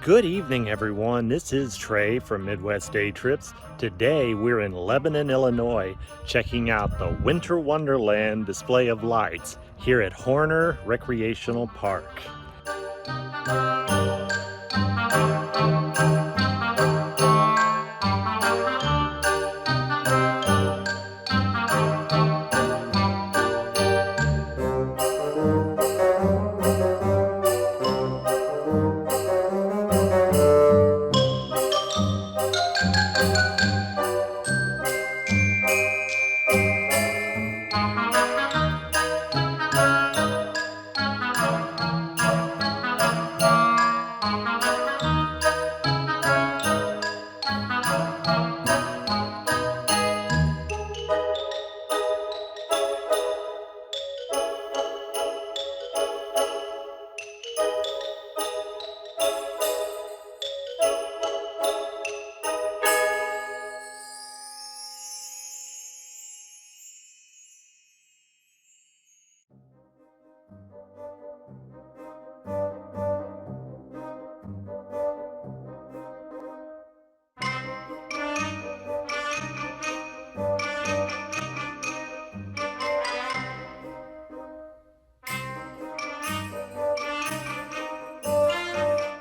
Good evening, everyone. This is Trey from Midwest Day Trips. Today we're in Lebanon, Illinois, checking out the Winter Wonderland display of lights here at Horner Recreational Park.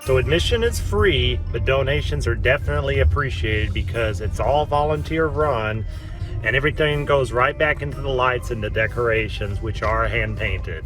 So admission is free, but donations are definitely appreciated because it's all volunteer run and everything goes right back into the lights and the decorations, which are hand painted.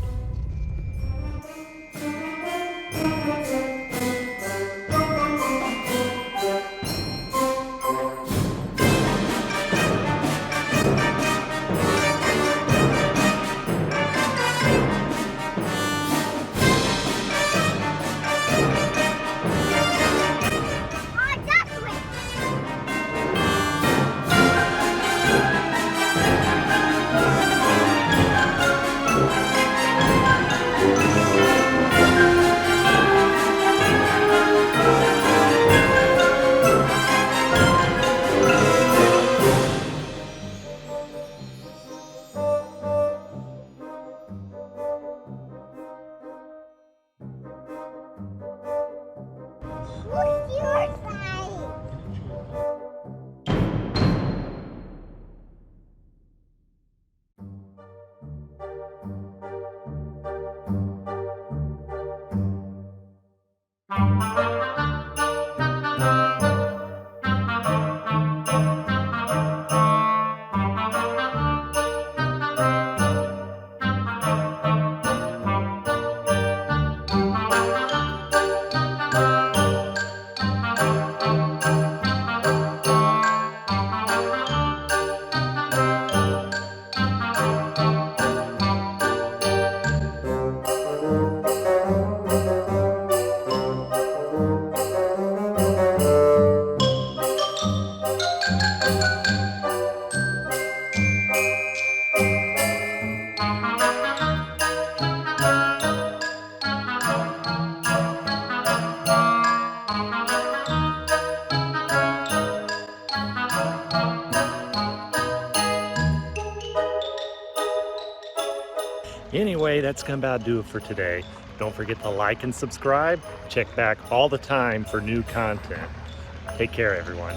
What's your side? Anyway, that's gonna about do it for today. Don't forget to like and subscribe. Check back all the time for new content. Take care, everyone.